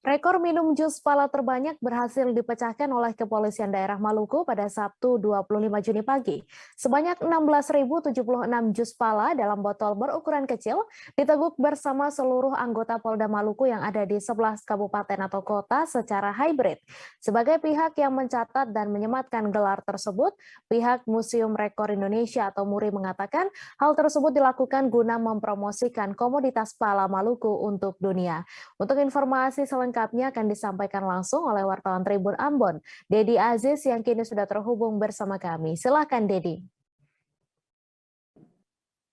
Rekor minum jus pala terbanyak berhasil dipecahkan oleh Kepolisian Daerah Maluku pada Sabtu 25 Juni pagi. Sebanyak 16.076 jus pala dalam botol berukuran kecil diteguk bersama seluruh anggota Polda Maluku yang ada di 11 kabupaten atau kota secara hybrid. Sebagai pihak yang mencatat dan menyematkan gelar tersebut, pihak Museum Rekor Indonesia atau MURI mengatakan hal tersebut dilakukan guna mempromosikan komoditas pala Maluku untuk dunia. Untuk informasi selengkapnya akan disampaikan langsung oleh wartawan Tribun Ambon, Dedi Aziz yang kini sudah terhubung bersama kami. Silakan Dedi.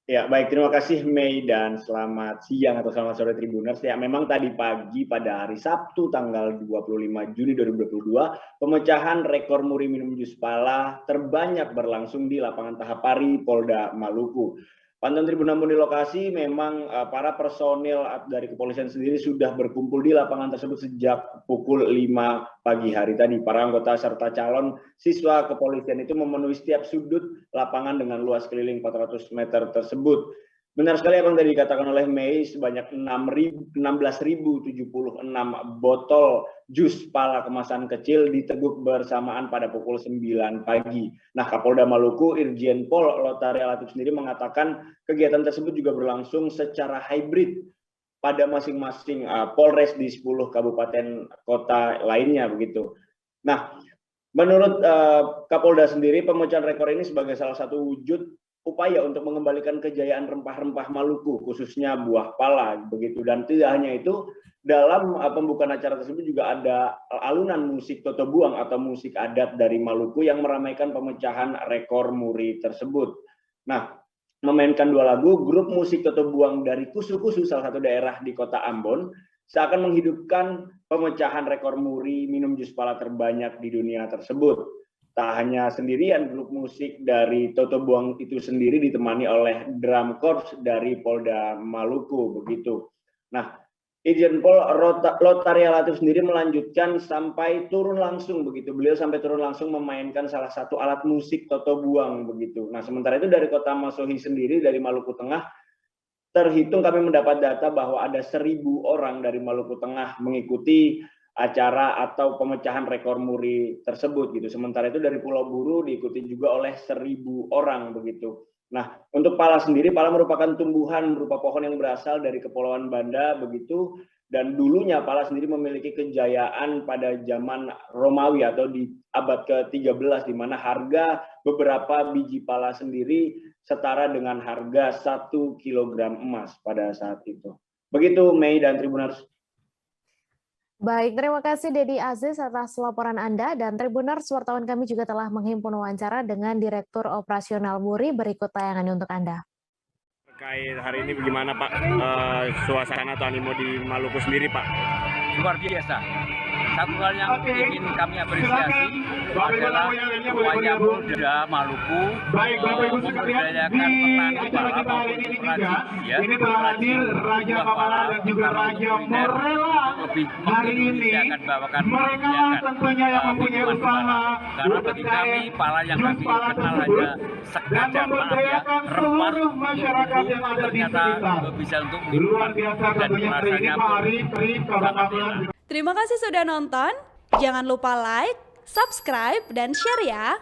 Ya, baik. Terima kasih Mei dan selamat siang atau selamat sore Tribuners. Ya, memang tadi pagi pada hari Sabtu tanggal 25 Juni 2022, pemecahan rekor muri minum jus pala terbanyak berlangsung di lapangan Tahapari, Polda Maluku. Pantauan Tribun Ambon di lokasi memang para personil dari kepolisian sendiri sudah berkumpul di lapangan tersebut sejak pukul 5 pagi hari tadi. Para anggota serta calon siswa kepolisian itu memenuhi setiap sudut lapangan dengan luas keliling 400 meter tersebut. Benar sekali apa yang tadi dikatakan oleh Mei, sebanyak 16.076 botol jus pala kemasan kecil diteguk bersamaan pada pukul 9 pagi. Nah, Kapolda Maluku Irjen Pol Lotaria Latif sendiri mengatakan kegiatan tersebut juga berlangsung secara hybrid pada masing-masing Polres di 10 kabupaten kota lainnya begitu. Nah, menurut Kapolda sendiri, pemecahan rekor ini sebagai salah satu wujud upaya untuk mengembalikan kejayaan rempah-rempah Maluku, khususnya buah pala begitu. Dan tidak hanya itu, dalam pembukaan acara tersebut juga ada alunan musik Toto Buang atau musik adat dari Maluku yang meramaikan pemecahan rekor muri tersebut. Nah, memainkan dua lagu, grup musik Toto Buang dari Kusu-Kusu, salah satu daerah di kota Ambon, seakan menghidupkan pemecahan rekor muri minum jus pala terbanyak di dunia tersebut. Tak hanya sendirian, grup musik dari Toto Buang itu sendiri ditemani oleh drum corps dari Polda Maluku begitu. Nah, Irjen Pol Lotaria Latif sendiri melanjutkan sampai turun langsung begitu. Beliau sampai turun langsung memainkan salah satu alat musik Toto Buang begitu. Nah, sementara itu dari Kota Masohi sendiri dari Maluku Tengah, terhitung kami mendapat data bahwa ada 1.000 orang dari Maluku Tengah mengikuti acara atau pemecahan rekor muri tersebut gitu. Sementara itu dari Pulau Buru diikuti juga oleh 1.000 orang begitu. Nah, untuk pala sendiri, pala merupakan tumbuhan berupa pohon yang berasal dari Kepulauan Banda begitu, dan dulunya pala sendiri memiliki kejayaan pada zaman Romawi atau di abad ke-13, di mana harga beberapa biji pala sendiri setara dengan harga 1 kilogram emas pada saat itu. Begitu Mei dan Tribuners. Baik, terima kasih Dedi Aziz atas laporan Anda, dan Tribuners, wartawan kami juga telah menghimpun wawancara dengan Direktur Operasional MURI. Berikut tayangannya untuk Anda. Terkait hari ini bagaimana Pak suasana atau animo di Maluku sendiri Pak? Luar biasa. Satu hal yang ingin kami apresiasi adalah upaya Polda Maluku memberdayakan petani pala maupun perajin, ya, perajin buah pala juga Raja Morela lebih mengindonesia bawakan kebijakan karena bagi kami pala yang kami kenal hanya sekadar rempah ternyata bisa untuk minuman dan rasanya pun sangat enak. Terima kasih sudah nonton. Jangan lupa like, subscribe, dan share ya.